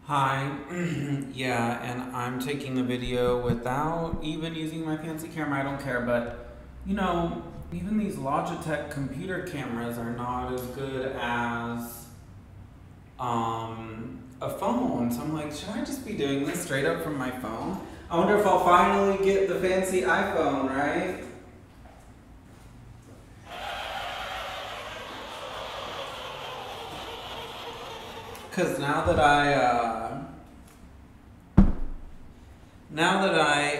Hi, yeah, and I'm taking the video without even using my fancy camera. I don't care, but even these Logitech computer cameras are not as good as a phone. So I'm like, should I just be doing this straight up from my phone? I wonder if I'll finally get the fancy iPhone, right? Because now that I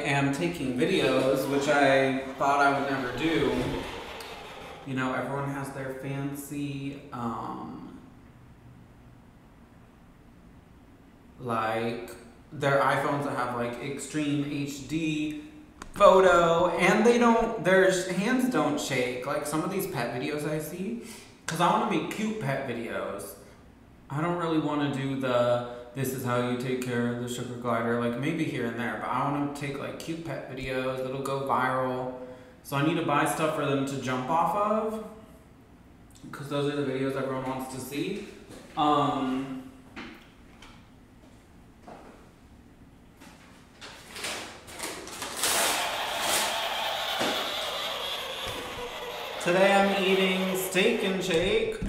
am taking videos, which I thought I would never do, everyone has their fancy, like their iPhones that have like extreme HD photo, and their hands don't shake. Like some of these pet videos I see, because I want to make cute pet videos. I don't really want to do this is how you take care of the sugar glider, like maybe here and there, but I want to take like cute pet videos that'll go viral. So I need to buy stuff for them to jump off of, because those are the videos everyone wants to see. Today I'm eating Steak and Shake.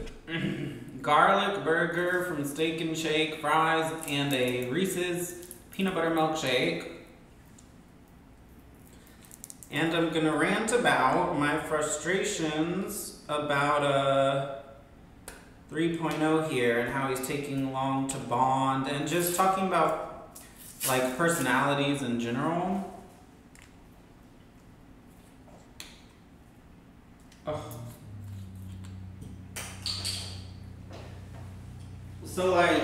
Garlic burger from Steak and Shake, fries, and a Reese's peanut butter milkshake. And I'm gonna rant about my frustrations about a 3.0 here and how he's taking long to bond, and just talking about like personalities in general. Oh. So like,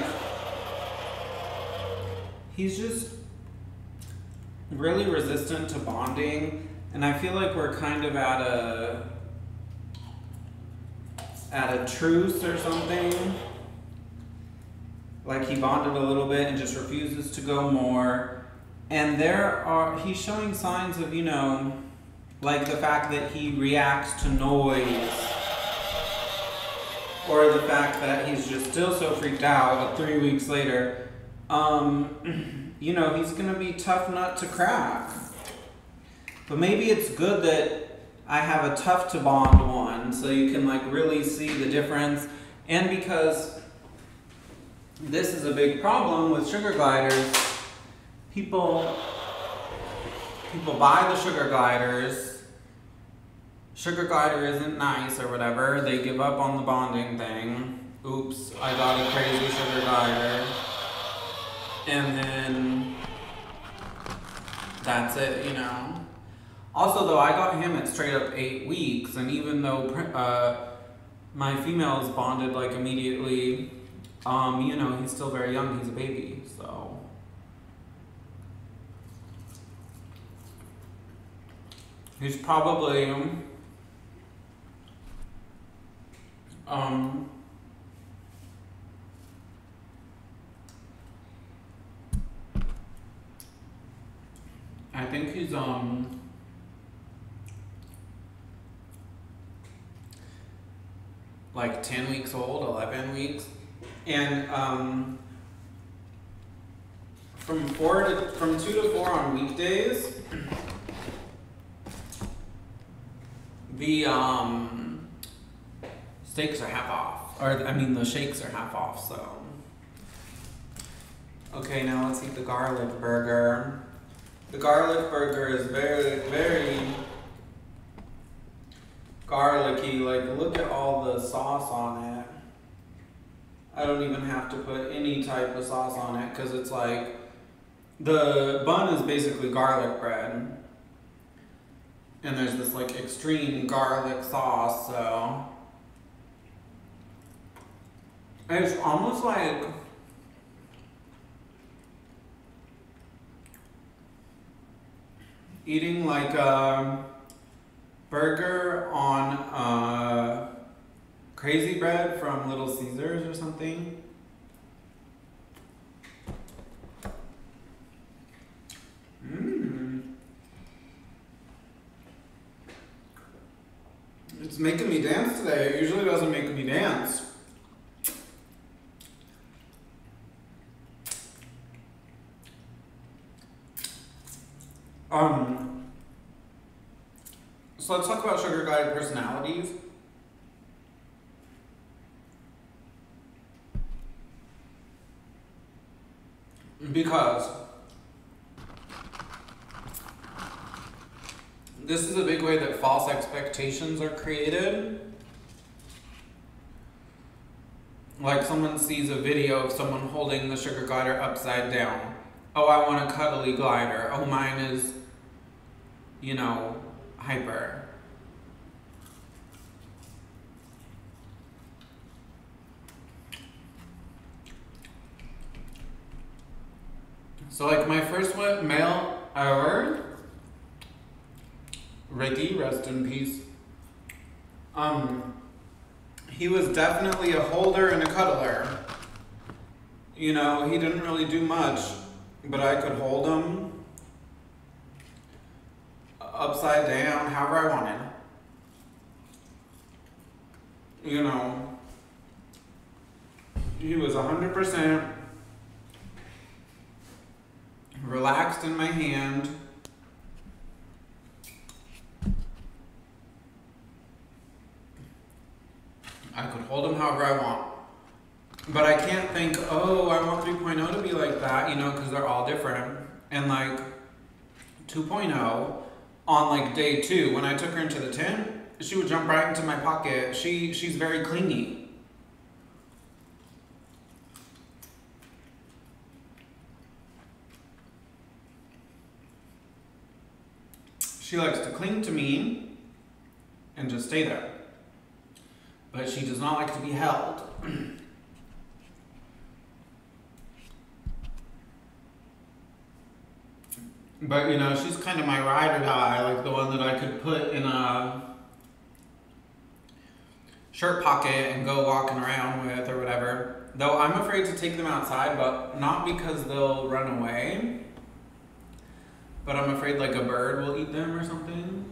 he's just really resistant to bonding, and I feel like we're kind of at a truce or something. Like he bonded a little bit and just refuses to go more. And he's showing signs of, like the fact that he reacts to noise, or the fact that he's just still so freaked out 3 weeks later. He's gonna be tough nut to crack. But maybe it's good that I have a tough to bond one, so you can like really see the difference. And because this is a big problem with sugar gliders, people buy the sugar gliders. Sugar glider isn't nice or whatever. They give up on the bonding thing. Oops, I got a crazy sugar glider. And then that's it, Also though, I got him at straight up 8 weeks, and even though my female is bonded like immediately, he's still very young, he's a baby, so. He's probably, I think he's, like 10 weeks old, 11 weeks. And, from 2 to 4 on weekdays, the, steaks are half off, the shakes are half off, so. Okay, now let's eat the garlic burger. The garlic burger is very, very garlicky. Like, look at all the sauce on it. I don't even have to put any type of sauce on it, because it's like, the bun is basically garlic bread. And there's this like extreme garlic sauce, so. It's almost like eating like a burger on crazy bread from Little Caesars or something. It's making me dance today. It usually doesn't make me dance. So let's talk about sugar glider personalities. Because this is a big way that false expectations are created. Like someone sees a video of someone holding the sugar glider upside down. Oh, I want a cuddly glider. Oh, mine is, you know, hyper. So like my first male ever, Ricky, rest in peace. He was definitely a holder and a cuddler. You know, he didn't really do much, but I could hold him upside down, however I wanted. You know, he was 100% relaxed in my hand. I could hold him however I want. But I can't think, oh, I want 3.0 to be like that, you know, because they're all different. And like 2.0, on like day 2, when I took her into the tent, she would jump right into my pocket. She's very clingy. She likes to cling to me and just stay there. But she does not like to be held. But you know, she's kind of my ride or die, like the one that I could put in a shirt pocket and go walking around with or whatever. Though I'm afraid to take them outside, but not because they'll run away, but I'm afraid like a bird will eat them or something.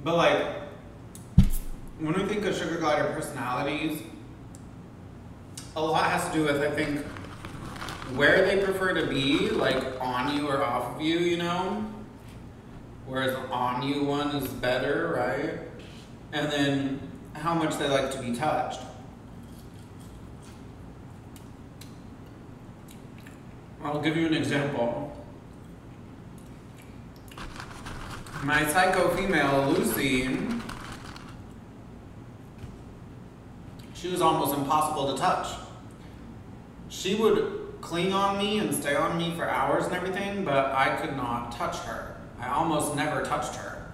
But like, when we think of sugar glider personalities, a lot has to do with, I think, where they prefer to be, like on you or off of you, you know? Whereas on you one is better, right? And then how much they like to be touched. I'll give you an example. My psycho female, Lucy, she was almost impossible to touch. She would cling on me and stay on me for hours and everything, but I could not touch her. I almost never touched her.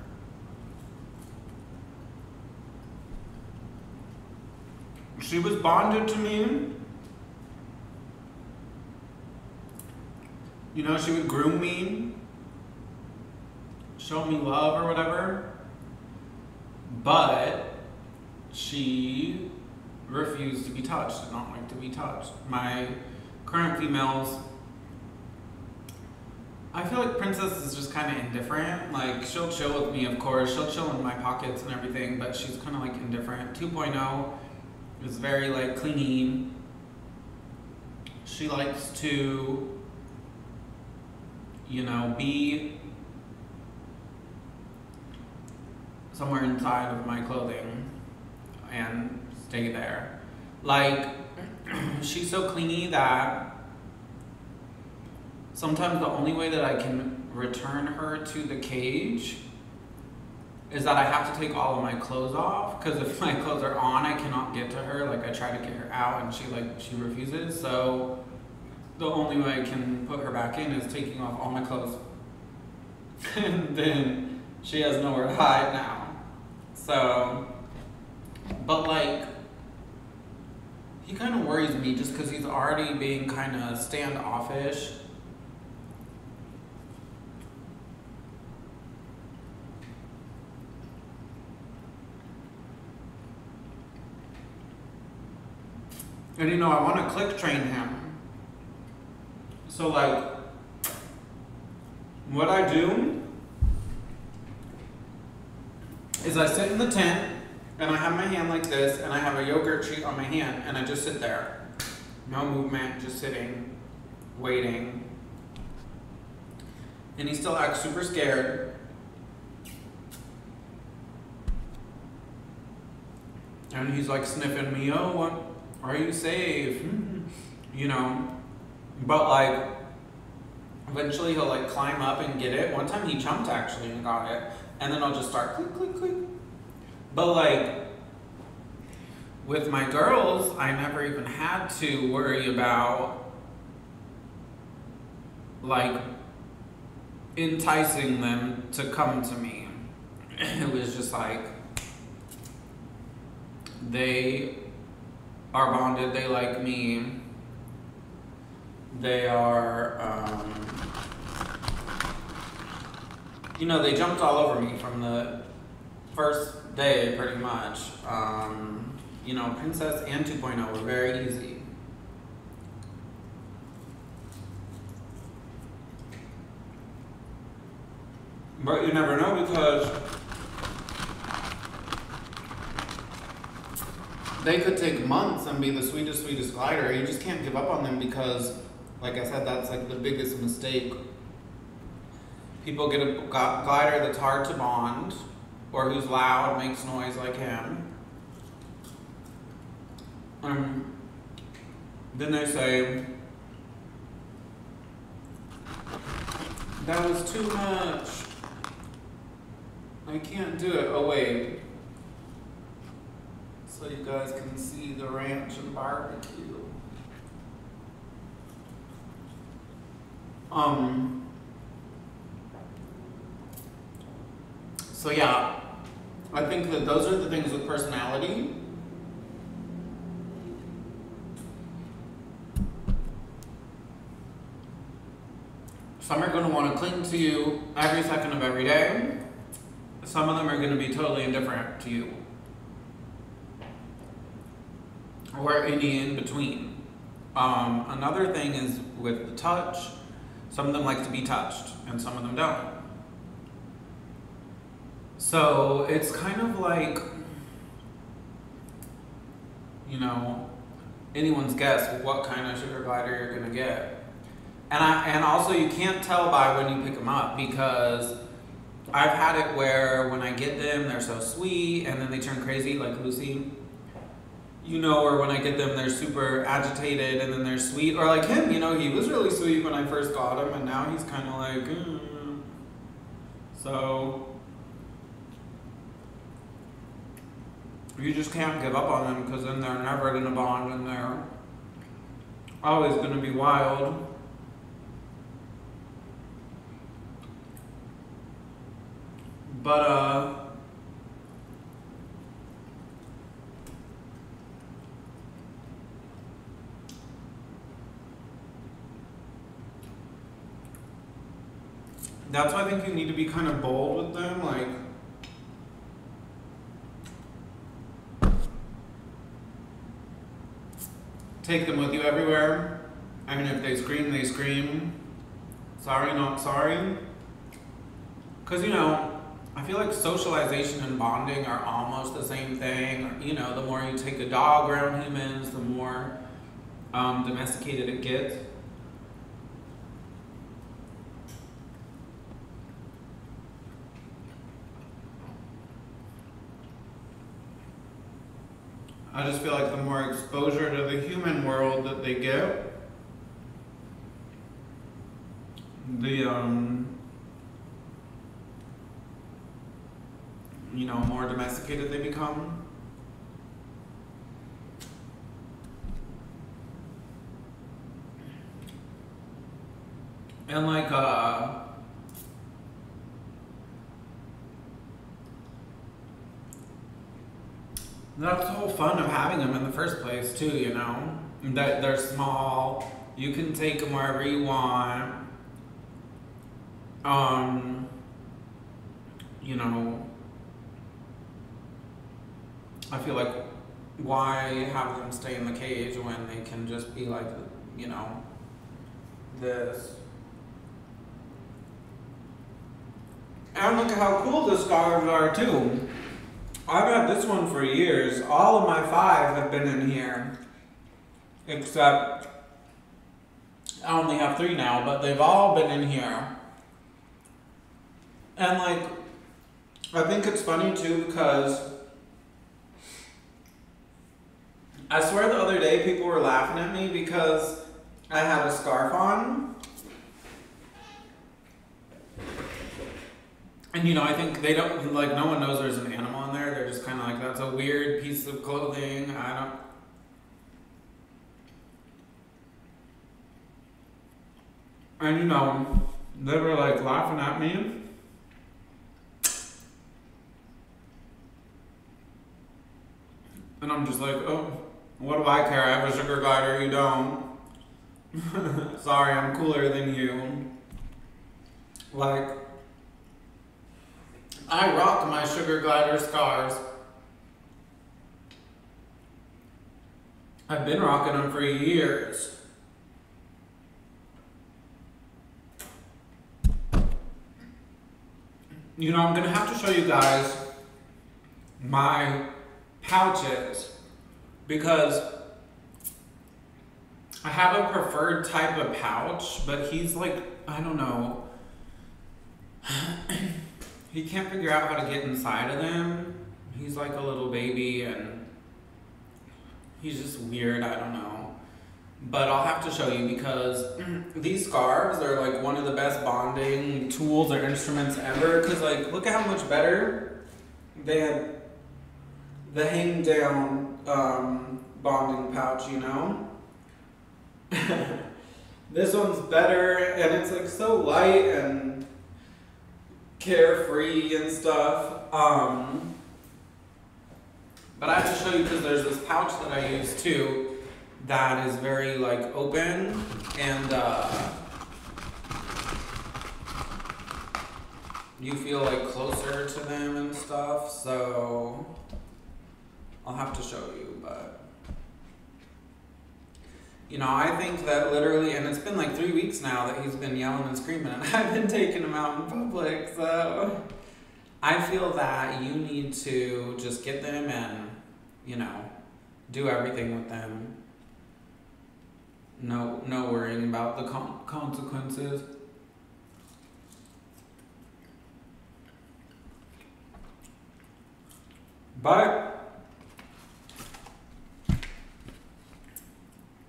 She was bonded to me. You know, she would groom me, show me love or whatever, but she refused to be touched, did not like to be touched. My current females, I feel like Princess is just kind of indifferent. Like, she'll chill with me, of course. She'll chill in my pockets and everything, but she's kind of like indifferent. 2.0 is very like clingy. She likes to, you know, be somewhere inside of my clothing and stay there. Like, she's so clingy that sometimes the only way that I can return her to the cage is that I have to take all of my clothes off, because if my clothes are on, I cannot get to her. Like, I try to get her out and she refuses. So the only way I can put her back in is taking off all my clothes. And then she has nowhere to hide now. So, but like, he kind of worries me just because he's already being kind of standoffish. And you know, I want to click train him. So like, what I do is I sit in the tent and I have my hand like this and I have a yogurt treat on my hand and I just sit there. No movement, just sitting, waiting. And he still acts super scared. And he's like sniffing me, oh, what, are you safe? You know, but like, eventually he'll like climb up and get it. One time he jumped actually and got it. And then I'll just start click, click, click. But like, with my girls, I never even had to worry about like enticing them to come to me. It was just like, they are bonded, they like me. They are, you know, they jumped all over me from the first day, pretty much. You know, Princess and 2.0 were very easy. But you never know because they could take months and be the sweetest, sweetest glider. You just can't give up on them because, like I said, that's like the biggest mistake. People get a glider that's hard to bond or who's loud, makes noise like him. Then they say, that was too much. I can't do it. Oh wait. So you guys can see the ranch and barbecue. So yeah, I think that those are the things with personality. Some are going to want to cling to you every second of every day. Some of them are going to be totally indifferent to you. Or any in between. Another thing is with the touch, some of them like to be touched and some of them don't. So it's kind of like, you know, anyone's guess what kind of sugar glider you're gonna get. And also you can't tell by when you pick them up because I've had it where when I get them, they're so sweet and then they turn crazy like Lucy. You know, or when I get them, they're super agitated and then they're sweet. Or like him, you know, he was really sweet when I first got him and now he's kind of like, So, you just can't give up on them because then they're never going to bond and they're always going to be wild. But, that's why I think you need to be kind of bold with them, like, take them with you everywhere. I mean, if they scream, they scream. Sorry, not sorry. Because, you know, I feel like socialization and bonding are almost the same thing. You know, the more you take a dog around humans, the more domesticated it gets. I just feel like the more exposure to the human world that they get, the you know, more domesticated they become. And like that's the whole fun of having them in the first place too, you know? That they're small, you can take them wherever you want. You know, I feel like why have them stay in the cage when they can just be like, you know, this. And look at how cool the scars are too. I've had this one for years. All of my 5 have been in here. Except, I only have 3 now, but they've all been in here. And like, I think it's funny too because I swear the other day people were laughing at me because I had a scarf on. And you know, I think they don't, like, no one knows there's an animal in there. They're just kind of like, that's a weird piece of clothing. And you know, they were like laughing at me. And I'm just like, oh, what do I care? I have a sugar glider, you don't. Sorry, I'm cooler than you. Like, I rock my sugar glider scarves. I've been rocking them for years. You know, I'm gonna have to show you guys my pouches because I have a preferred type of pouch, but he's like, I don't know. He can't figure out how to get inside of them. He's like a little baby and he's just weird, I don't know. But I'll have to show you because these scarves are like one of the best bonding tools or instruments ever. Cause like, look at how much better they had the hang down bonding pouch, you know? This one's better and it's like so light and carefree and stuff. But I have to show you because there's this pouch that I use too that is very like open and you feel like closer to them and stuff, so I'll have to show you. But you know, I think that literally, and it's been like 3 weeks now that he's been yelling and screaming and I've been taking him out in public, so I feel that you need to just get them and, you know, do everything with them. No worrying about the consequences. But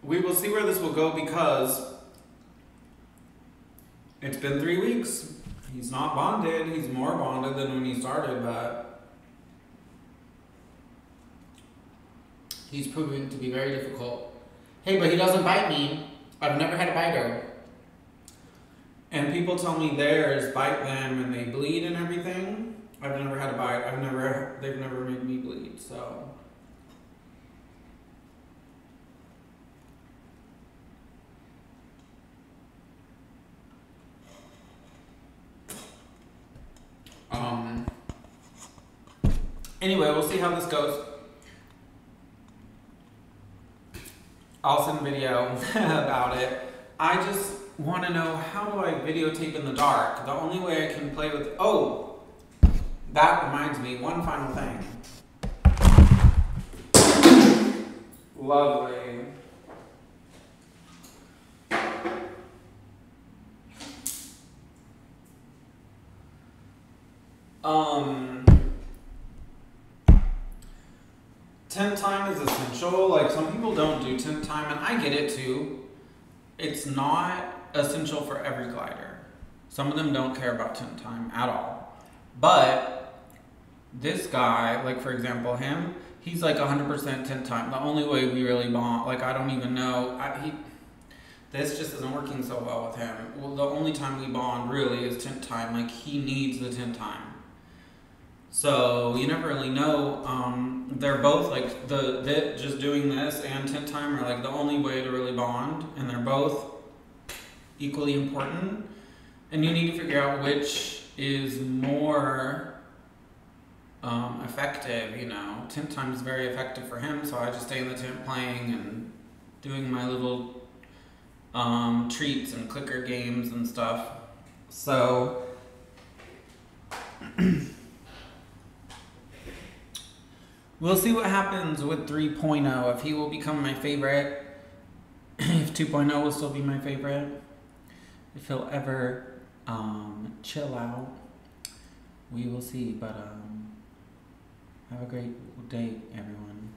we will see where this will go because it's been 3 weeks. He's not bonded. He's more bonded than when he started, but he's proving to be very difficult. Hey, but he doesn't bite me. I've never had a biter. And people tell me theirs bite them and they bleed and everything. I've never had a bite. They've never made me bleed, so. Anyway, we'll see how this goes. I'll send a video about it. I just want to know, how do I videotape in the dark? The only way I can play with, oh, that reminds me, one final thing. Lovely. 10 time is essential. Like, some people don't do 10 time, and I get it too. It's not essential for every glider. Some of them don't care about 10 time at all. But this guy, like for example him, he's like 100% 10 time. The only way we really bond, like I don't even know, this just isn't working so well with him. Well, the only time we bond really is 10 time. Like, he needs the 10 time. So you never really know. They're both like just doing this and 10 time are like the only way to really bond, and they're both equally important. And you need to figure out which is more effective. You know, 10 time is very effective for him, so I just stay in the tent playing and doing my little treats and clicker games and stuff. So We'll see what happens with 3.0, if he will become my favorite, if 2.0 will still be my favorite, if he'll ever chill out. We will see, but have a great day, everyone.